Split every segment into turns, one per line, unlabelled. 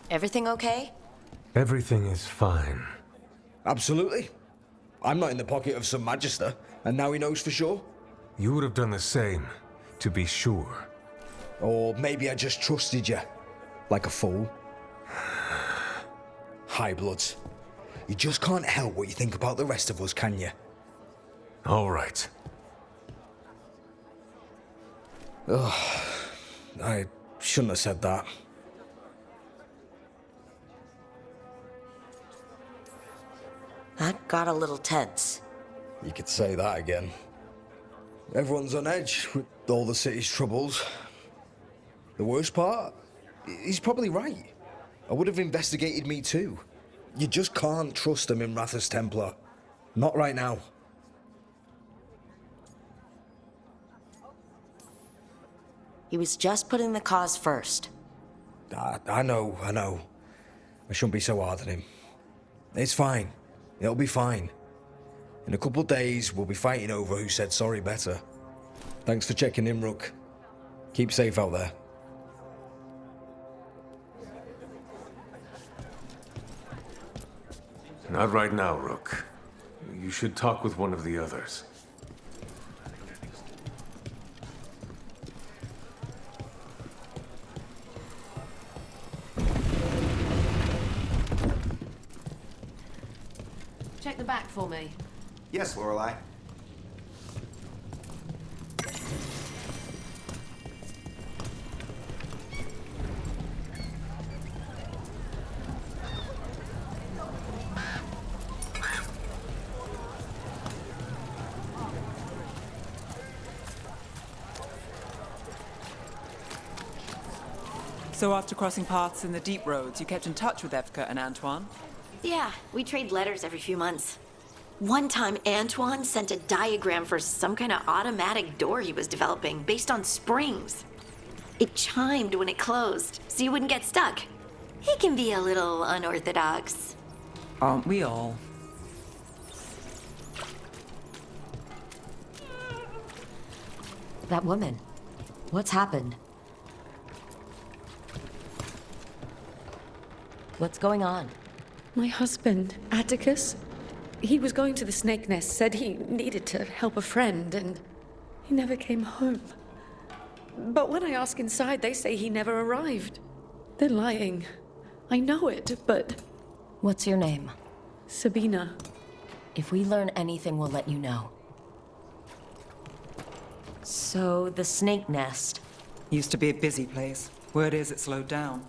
Everything okay?
Everything is fine.
Absolutely. I'm not in the pocket of some magister, and now he knows for sure.
You would have done the same, to be sure.
Or maybe I just trusted you. Like a fool. High bloods. You just can't help what you think about the rest of us, can you?
All right.
I shouldn't have said that.
That got a little tense.
You could say that again. Everyone's on edge with all the city's troubles. The worst part? He's probably right. I would have investigated me too. You just can't trust him in Rathas Templar. Not right now.
He was just putting the cause first.
I know. I shouldn't be so hard on him. It's fine. It'll be fine. In a couple of days, we'll be fighting over who said sorry better. Thanks for checking in, Rook. Keep safe out there.
Not right now, Rook. You should talk with one of the others.
Check the back for me.
Yes, Lorelei.
So after crossing paths in the deep roads, you kept in touch with Evka and Antoine?
Yeah, we trade letters every few months. One time, Antoine sent a diagram for some kind of automatic door he was developing based on springs. It chimed when it closed, so you wouldn't get stuck. He can be a little unorthodox.
Aren't we all?
That woman. What's happened? What's going on?
My husband, Atticus, he was going to the Snake Nest, said he needed to help a friend, and he never came home. But when I ask inside, they say he never arrived. They're lying. I know it, but...
What's your name?
Sabina.
If we learn anything, we'll let you know. So, the Snake Nest.
Used to be a busy place. Word is it slowed down.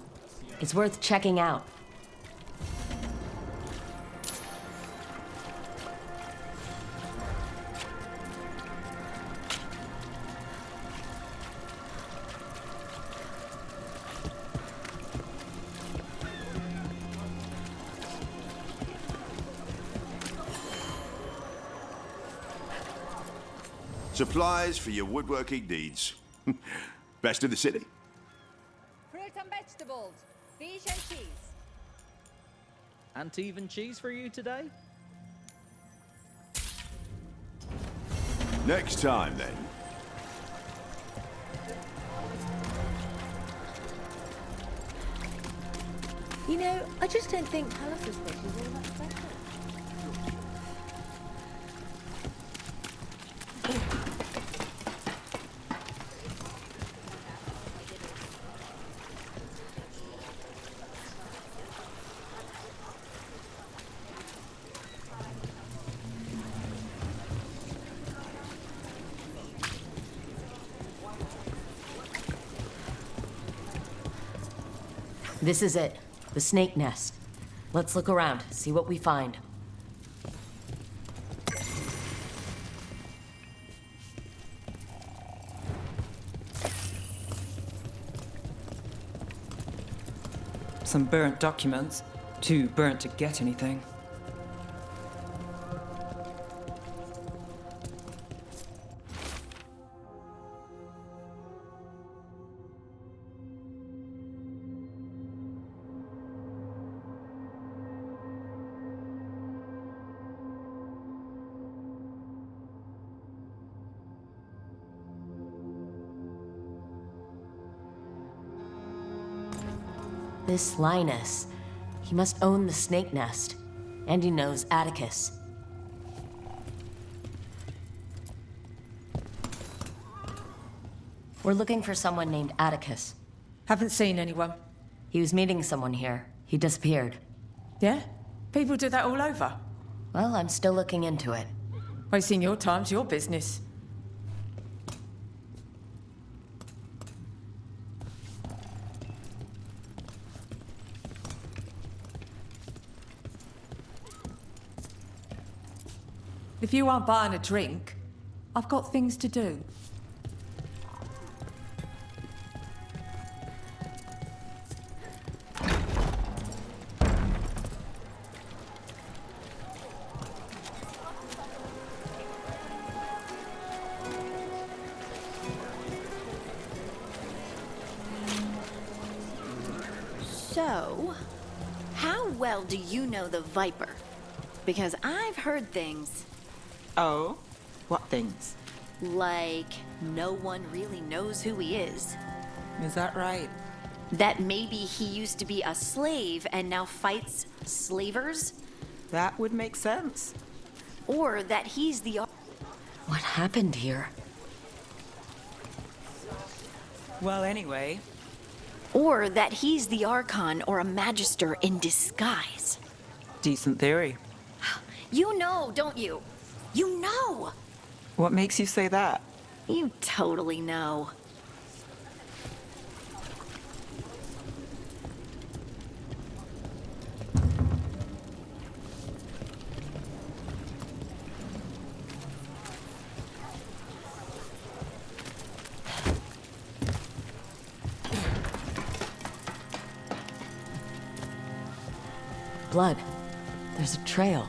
It's worth checking out.
Supplies for your woodworking needs. Best in the city.
Fruit and vegetables, fish and cheese.
And even cheese for you today?
Next time, then.
You know, I just don't think Palace's fish is all that special.
This is it. The Snake Nest. Let's look around, see what we find.
Some burnt documents. Too burnt to get anything.
This Linus, he must own the snake nest. And he knows Atticus. We're looking for someone named Atticus.
Haven't seen anyone.
He was meeting someone here. He disappeared.
Yeah? People do that all over.
Well, I'm still looking into it.
Wasting your time's your business. If you aren't buying a drink, I've got things to do.
So, how well do you know the Viper? Because I've heard things
Oh? What things?
like no one really knows who he is.
Is that right?
That maybe he used to be a slave and now fights slavers?
That would make sense.
Or that he's the...
What happened here?
Well, anyway,
Or that he's the Archon or a Magister in disguise.
decent theory.
You know, don't you? You know!
What makes you say that?
You totally know.
Blood. There's a trail.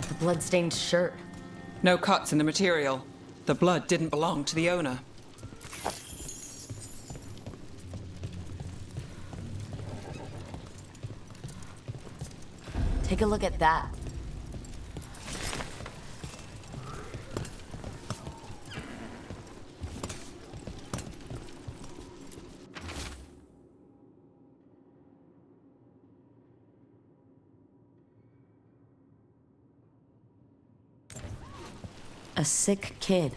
The bloodstained shirt.
No cuts in the material. The blood didn't belong to the owner.
Take a look at that. A sick kid.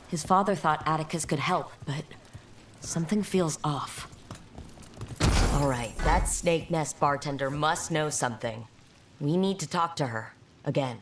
His father thought Atticus could help, but something feels off. All right, that snake nest bartender must know something. We need to talk to her. Again.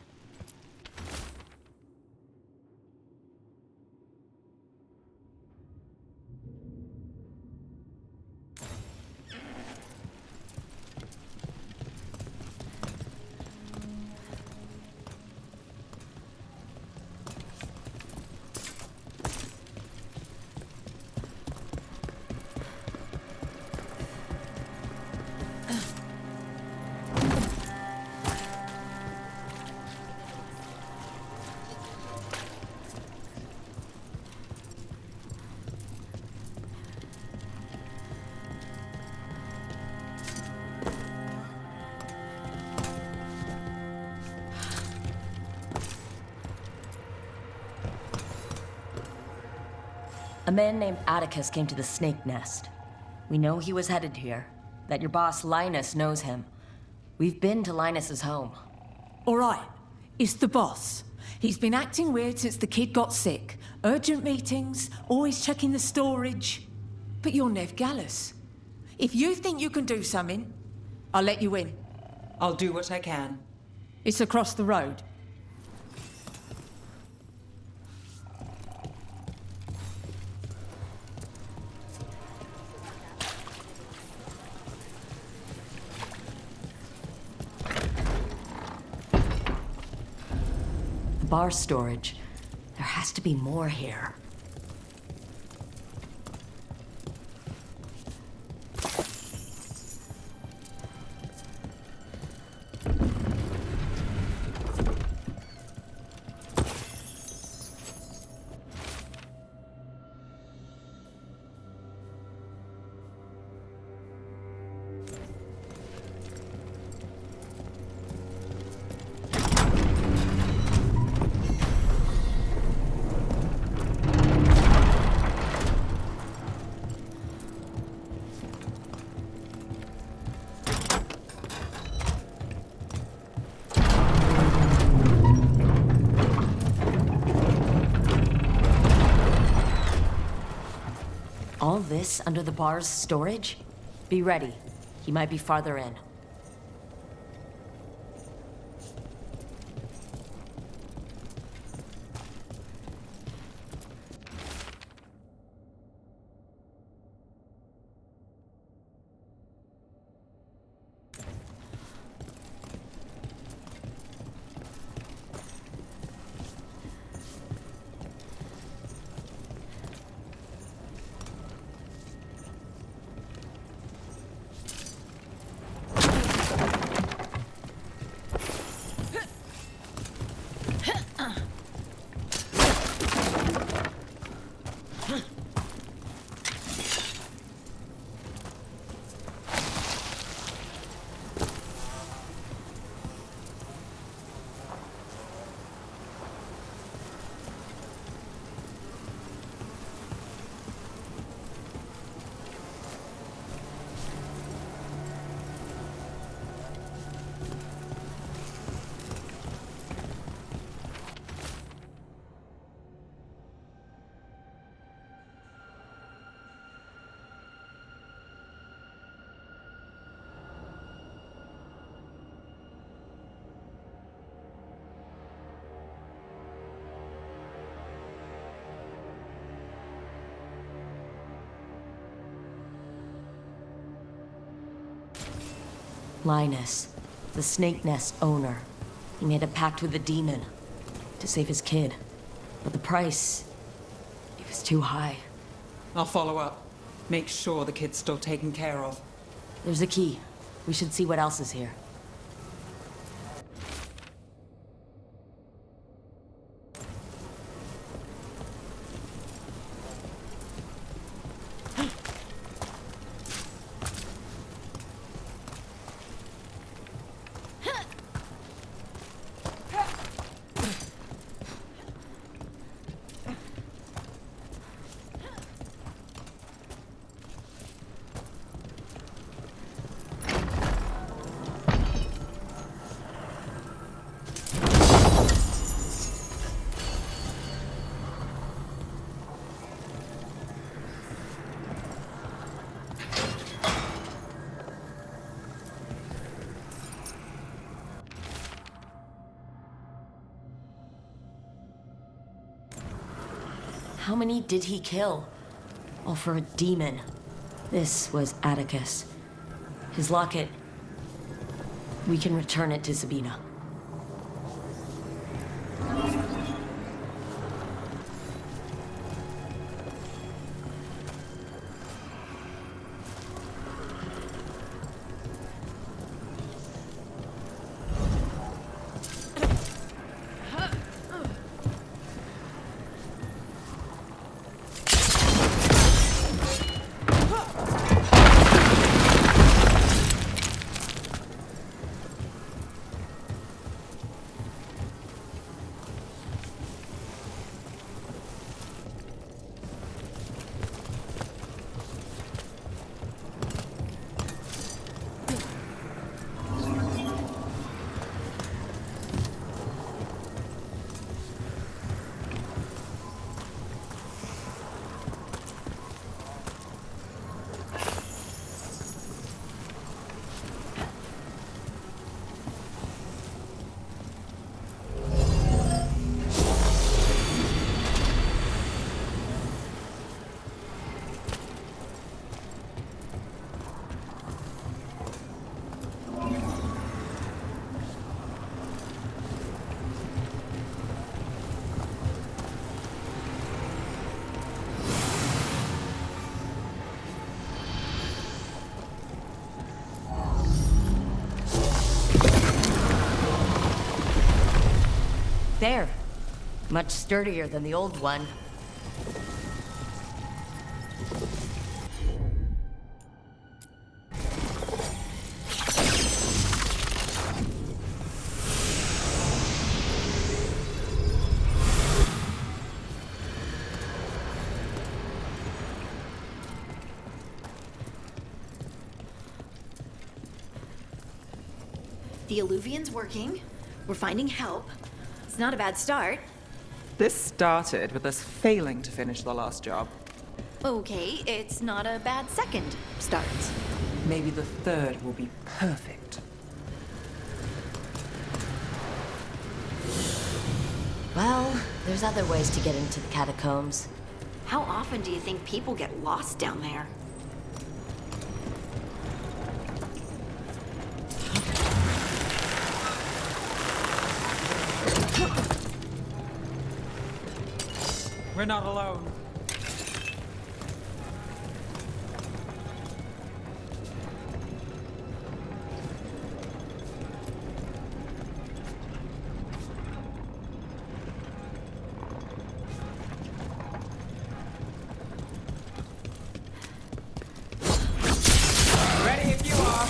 A man named Atticus came to the snake nest. We know he was headed here, that your boss Linus knows him. We've been to Linus's home.
All right, it's the boss. He's been acting weird since the kid got sick. Urgent meetings, always checking the storage. But you're Nev Gallus. If you think you can do something, I'll let you in.
I'll do what I can.
It's across the road.
The bar storage. There has to be more here. All this under the bar's storage? Be ready. He might be farther in. Linus, the Snake Nest owner. He made a pact with the demon to save his kid. But the price, it was too high.
I'll follow up. Make sure the kid's still taken care of.
There's a key. We should see what else is here. How many did he kill? All for a demon. This was Atticus. His locket. We can return it to Sabina. There. Much sturdier than the old one.
The Alluvian's working. We're finding help. It's not a bad start.
This started with us failing to finish the last job.
Okay, it's not a bad second start.
Maybe the third will be perfect.
Well, there's other ways to get into the catacombs.
How often do you think people get lost down there?
We're not alone. Ready if you are.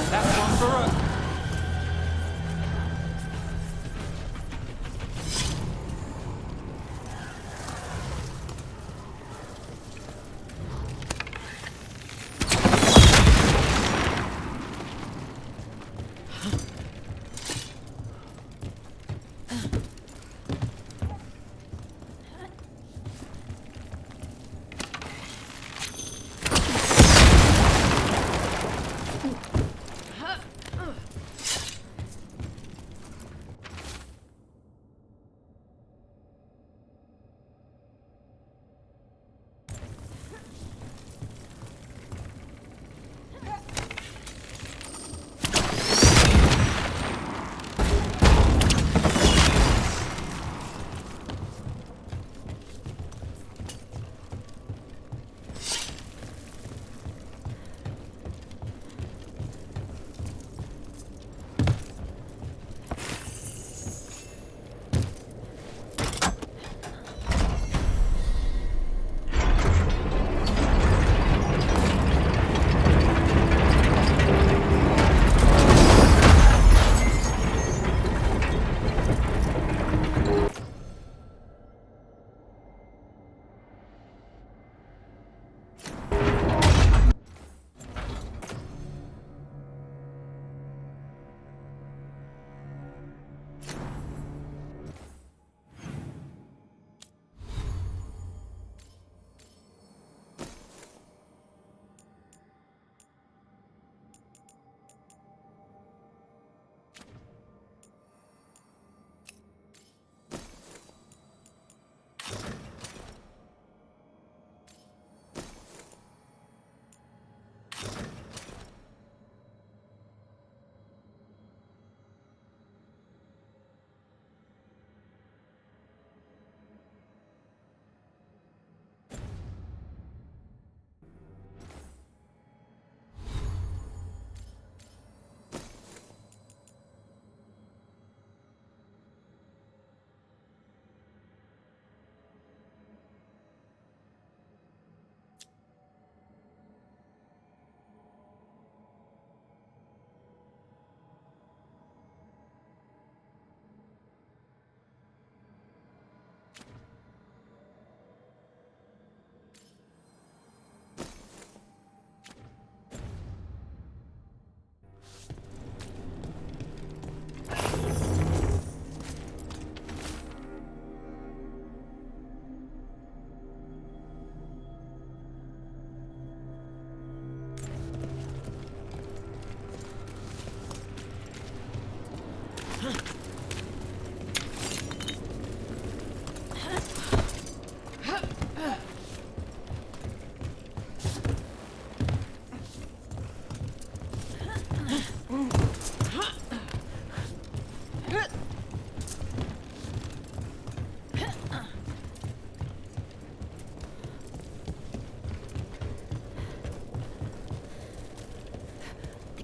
That's one for us.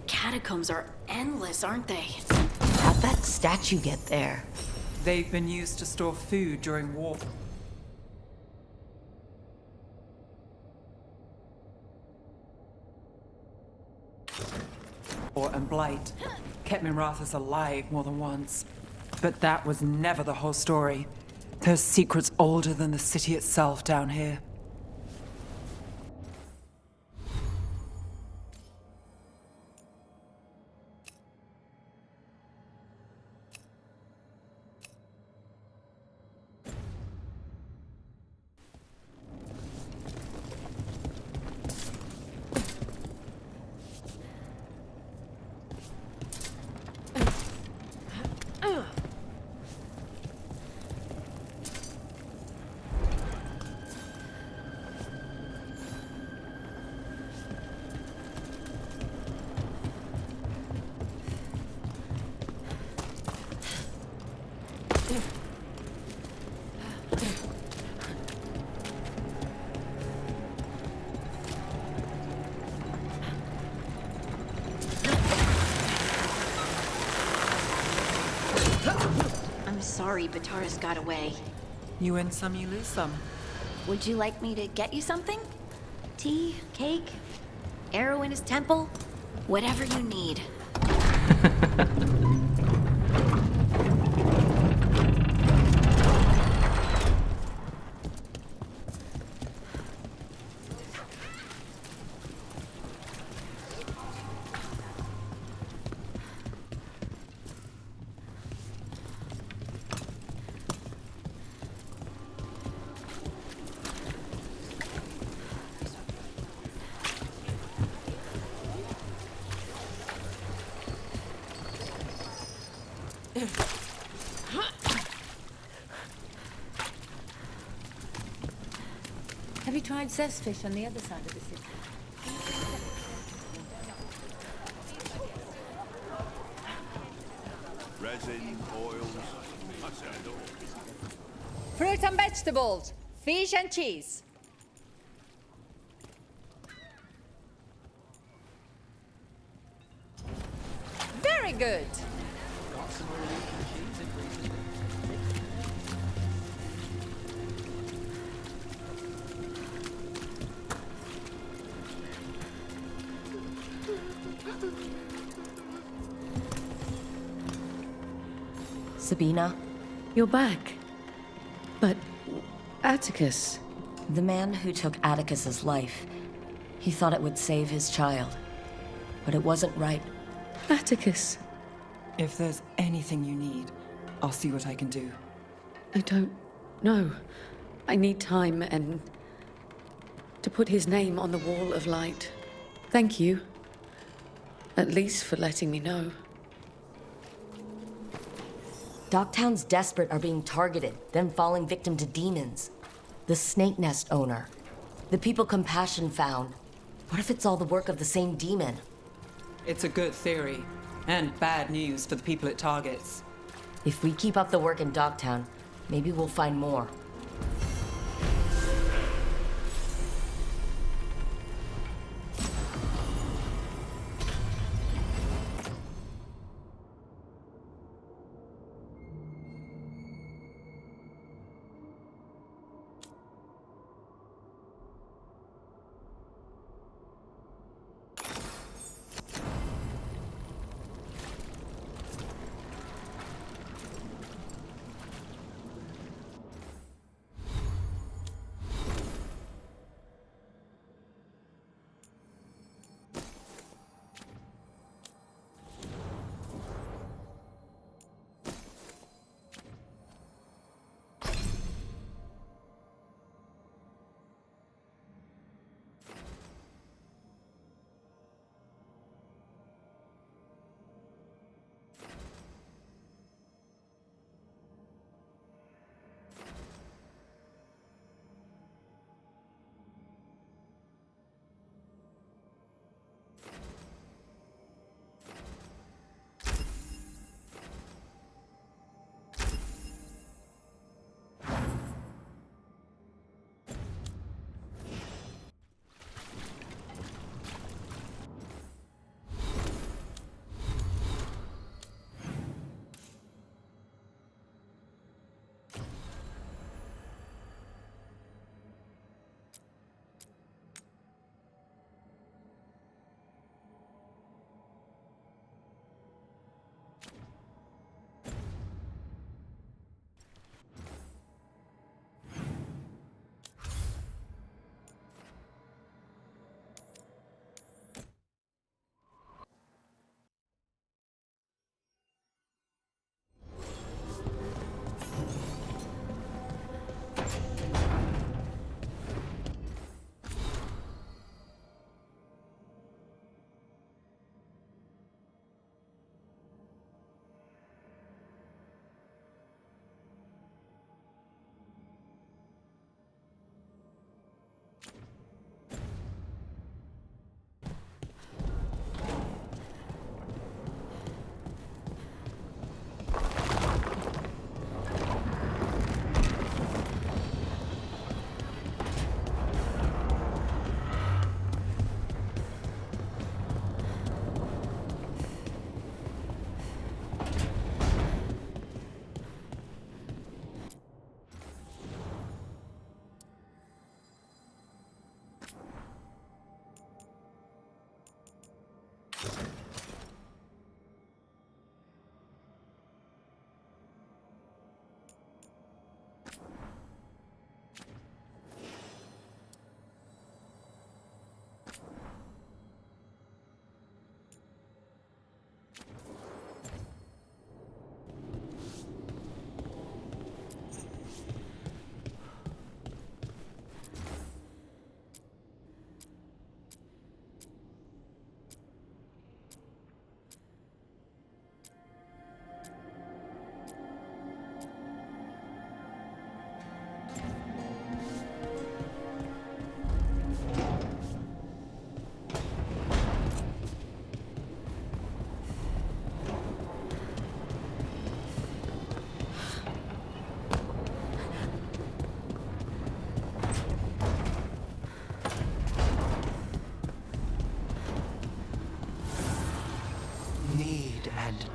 Catacombs are endless, aren't they?
How'd that statue get there?
They've been used to store food during war. And blight kept Minrathous alive more than once. But that was never the whole story. There's secrets older than the city itself down here.
sorry Bataris got away.
You win some, you lose some.
Would you like me to get you something? Tea? Cake? Arrow in his temple? Whatever you need.
Have you tried zestfish on the other side of the city?
Resin, oils.
Fruit and vegetables, fish and cheese. Very good.
Sabina,
You're back. But Atticus.
the man who took Atticus's life, he thought it would save his child. But it wasn't right.
Atticus.
If there's anything you need, I'll see what I can do.
I don't know. I need time and to put his name on the wall of light. Thank you. At least for letting me know.
Dogtown's desperate are being targeted, then falling victim to demons. The Snake Nest owner. The people Compassion found. What if it's all the work of the same demon?
It's a good theory, and bad news for the people it targets.
If we keep up the work in Dogtown, maybe we'll find more.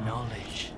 knowledge.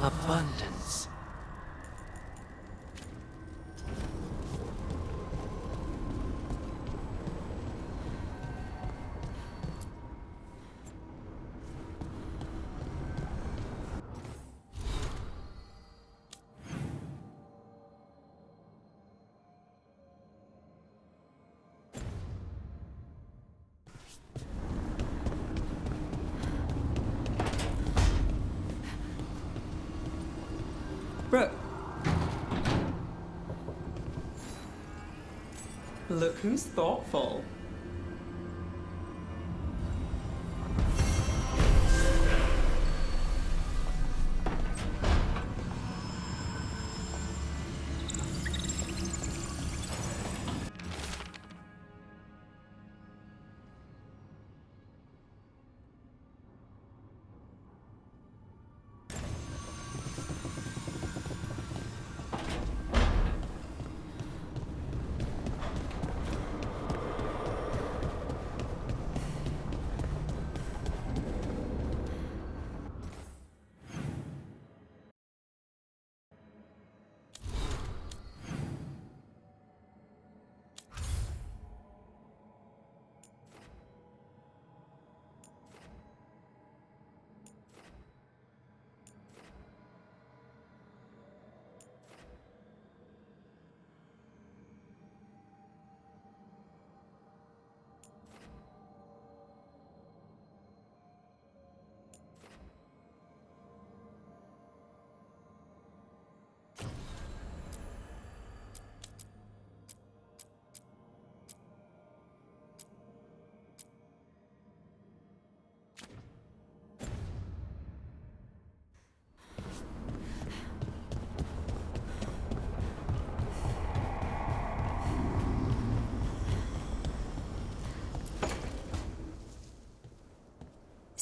Abundance.
Brooke. Look who's thoughtful.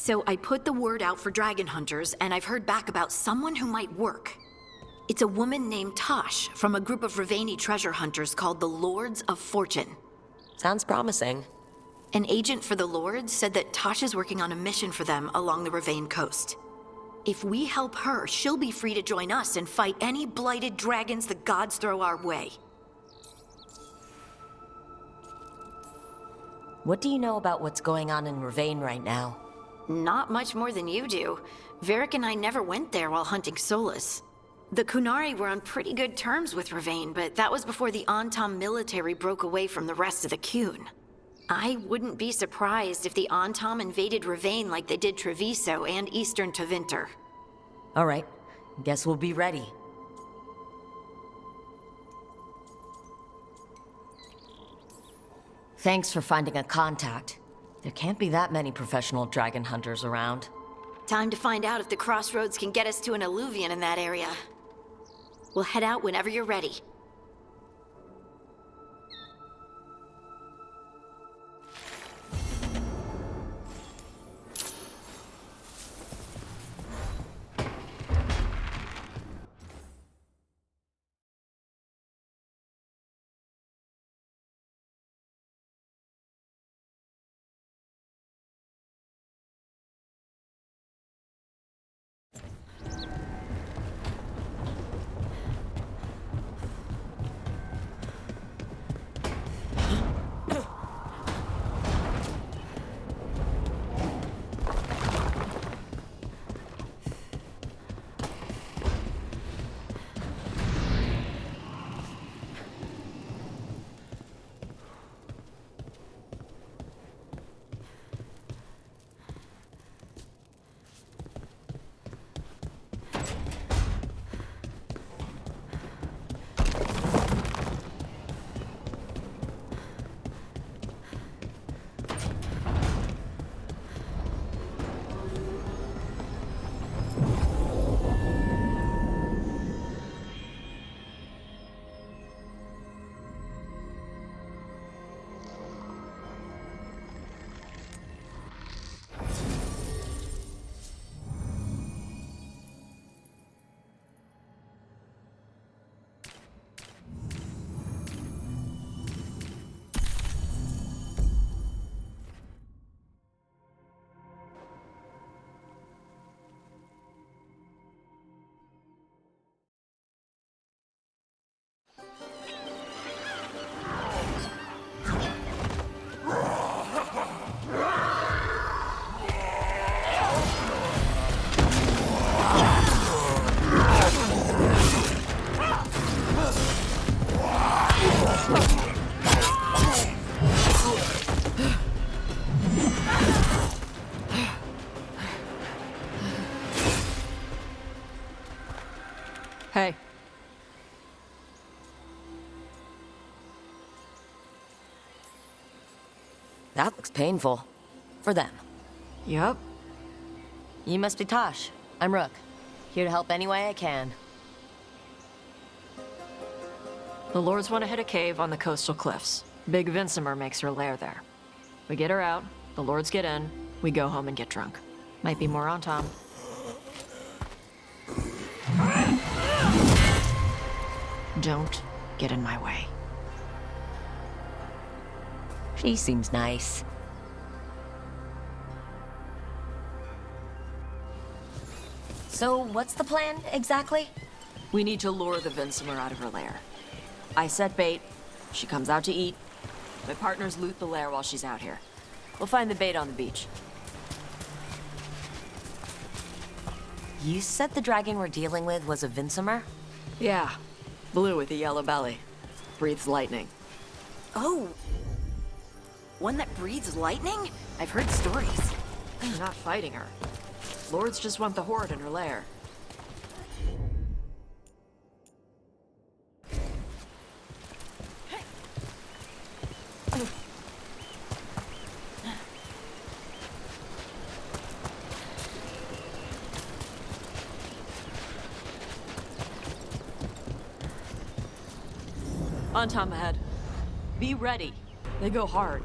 So I put the word out for dragon hunters, and I've heard back about someone who might work. It's a woman named Tosh from a group of Raveni treasure hunters called the Lords of Fortune.
Sounds promising.
An agent for the Lords said that Tosh is working on a mission for them along the Ravane coast. If we help her, she'll be free to join us and fight any blighted dragons the gods throw our way.
What do you know about what's going on in Ravane right now?
Not much more than you do. Varric and I never went there while hunting Solus. The Kunari were on pretty good terms with Ravane, but that was before the Antam military broke away from the rest of the Kun. I wouldn't be surprised if the Antam invaded Ravane like they did Treviso and Eastern Tevinter.
All right, guess we'll be ready. Thanks for finding a contact. There can't be that many professional dragon hunters around.
Time to find out if the crossroads can get us to an alluvion in that area. We'll head out whenever you're ready.
That looks painful. For them.
Yup.
You must be Tosh. I'm Rook. Here to help any way I can.
The Lords want to hit a cave on the coastal cliffs. Big Vincimer makes her lair there. We get her out, the Lords get in, we go home and get drunk. Might be more on Tom. Don't get in my way.
She seems nice. So, what's the plan, exactly?
We need to lure the Vincimer out of her lair. I set bait, she comes out to eat. My partners loot the lair while she's out here. We'll find the bait on the beach.
You said the dragon we're dealing with was a Vincimer?
Yeah, blue with a yellow belly. Breathes lightning.
Oh! One that breathes lightning? I've heard stories.
We're not fighting her. Lords just want the Horde in her lair. On Tom ahead. Be ready. They go hard.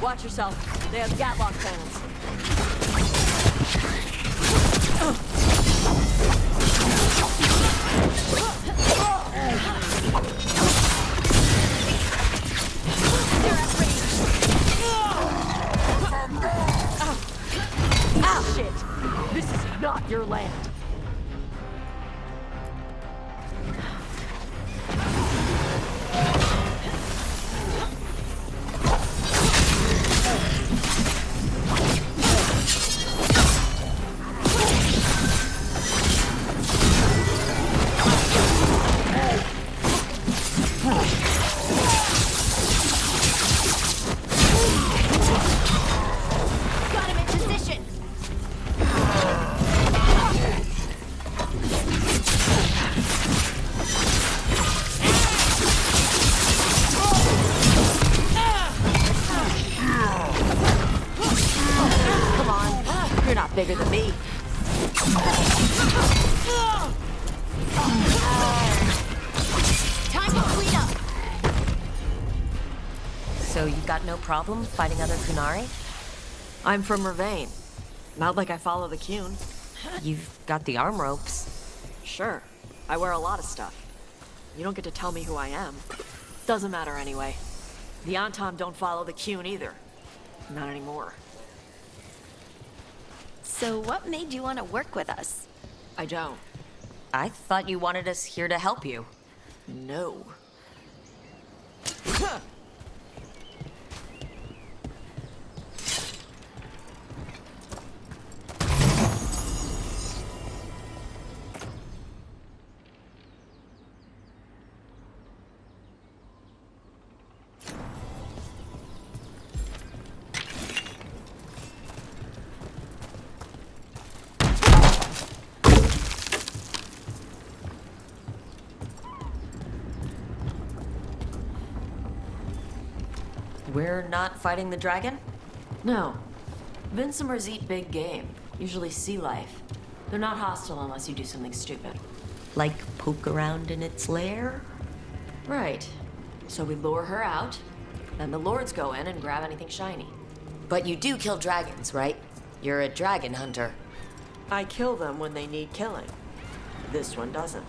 Watch yourself. They have Gatlock cannons. They're at range. Ah, shit. This is not your land. Bigger than me.
Time to clean up!
So you got no problem fighting other Kunari?
I'm from Ravain. Not like I follow the Qun.
You've got the arm ropes.
Sure. I wear a lot of stuff. You don't get to tell me who I am. Doesn't matter anyway. The Antom don't follow the Qun either. Not anymore.
So what made you want to work with us?
I don't.
I thought you wanted us here to help you.
No.
We're not fighting the dragon?
No. Vincimers eat big game, usually sea life. They're not hostile unless you do something stupid.
Like poke around in its lair?
Right. So we lure her out, then the Lords go in and grab anything shiny.
But you do kill dragons, right? You're a dragon hunter.
I kill them when they need killing. This one doesn't.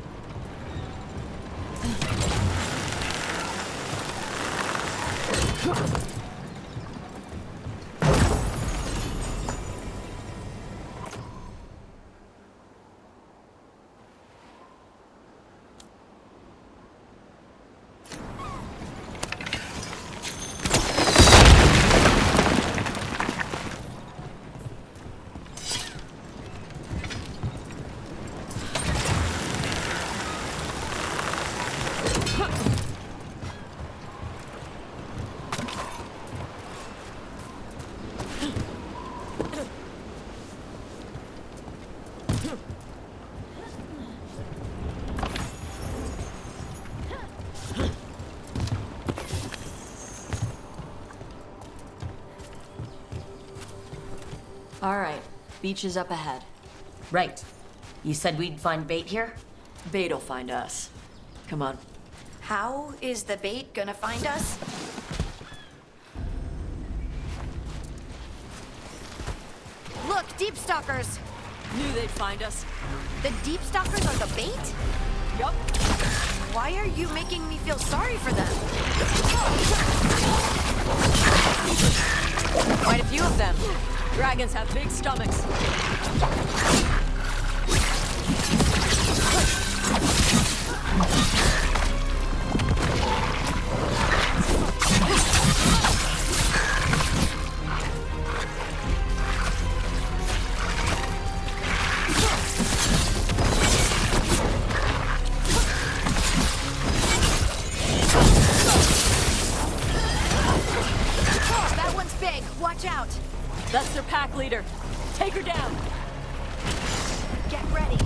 All right, beach is up ahead.
Right. You said we'd find bait here?
Bait'll find us. Come on.
How is the bait gonna find us? Look, deep stalkers!
Knew they'd find us.
The deep stalkers are the bait?
Yup.
Why are you making me feel sorry for them?
Quite a few of them. Dragons have big stomachs.
That one's big. Watch out.
That's their pack leader. Take her down.
Get ready.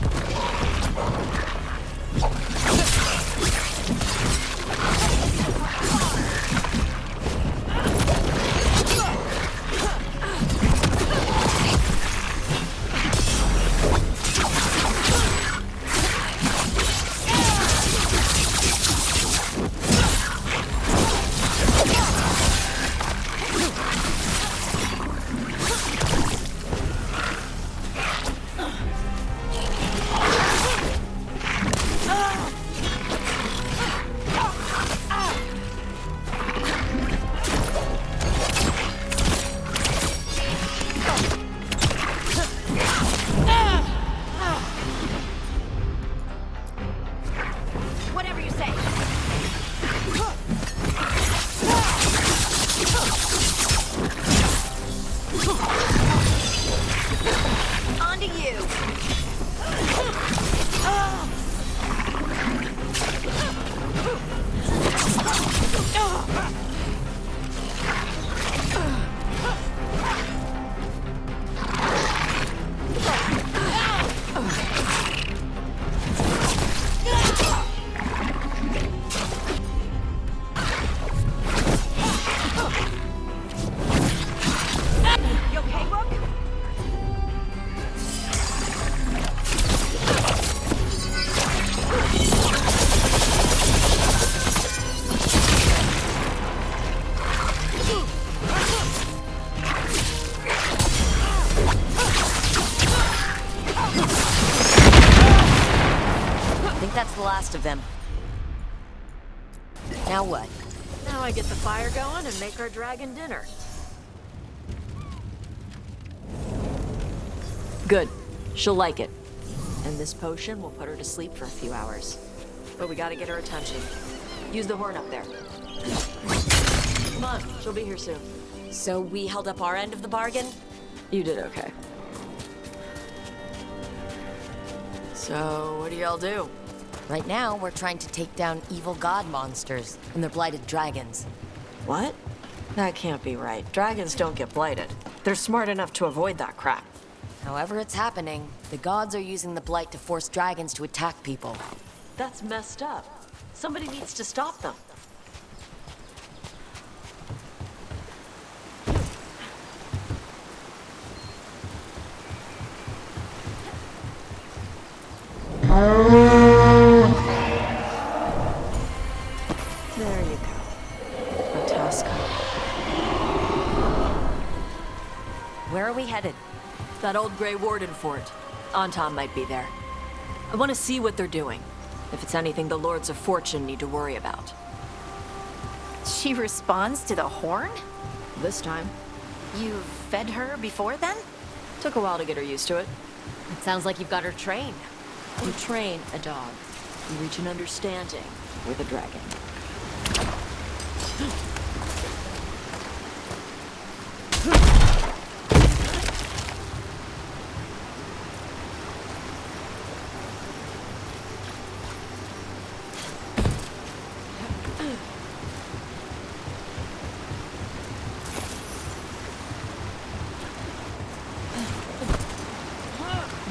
Whatever you say. On to you. You okay, Rook?
I think that's the last of them. Now what?
Now I get the fire going and make our dragon dinner. Good. She'll like it. And this potion will put her to sleep for a few hours. But we gotta get her attention. Use the horn up there. Come on, she'll be here soon.
So we held up our end of the bargain?
You did okay. So, what do y'all do?
Right now, we're trying to take down evil god monsters and their blighted dragons.
What? That can't be right. Dragons don't get blighted. They're smart enough to avoid that crap.
However it's happening, the gods are using the blight to force dragons to attack people.
That's messed up. Somebody needs to stop them. There you go. A tusk.
Where are we headed?
That old Grey Warden fort. Anton might be there. I want to see what they're doing. If it's anything the Lords of Fortune need to worry about.
She responds to the horn?
This time.
You fed her before then?
Took a while to get her used to it.
It sounds like you've got her trained.
You train a dog. You reach an understanding with a dragon.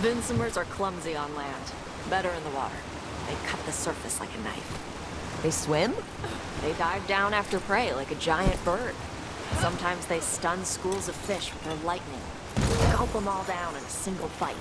Vincimers are clumsy on land, better in the water. They cut the surface like a knife.
They swim?
They dive down after prey like a giant bird. Sometimes they stun schools of fish with their lightning.
Gulp them all down in a single fight.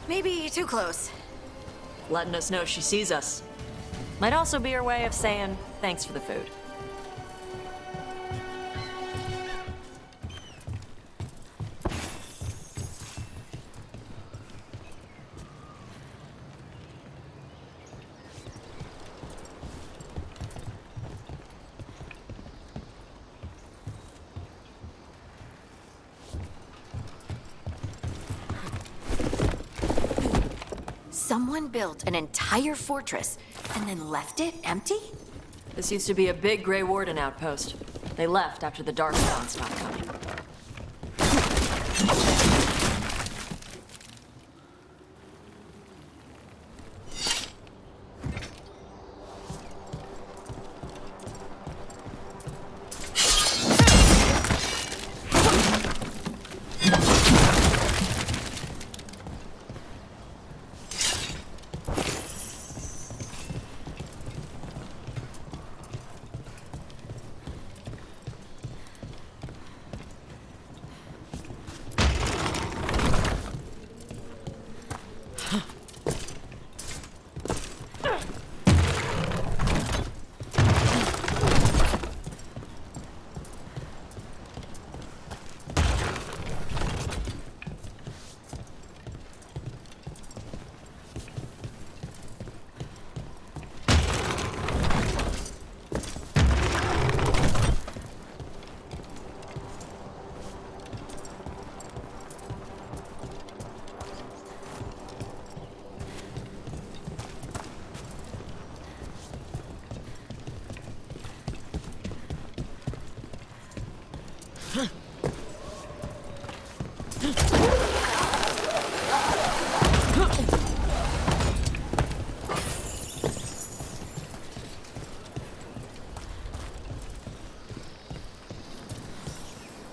Maybe too close.
Letting us know she sees us. Might also be her way of saying thanks for the food.
Someone built an entire fortress and then left it empty?
This used to be a big Grey Warden outpost. They left after the Darkspawn stopped coming.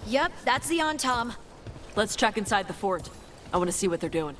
Yep, that's the on, Tom.
Let's check inside the fort. I want to see what they're doing.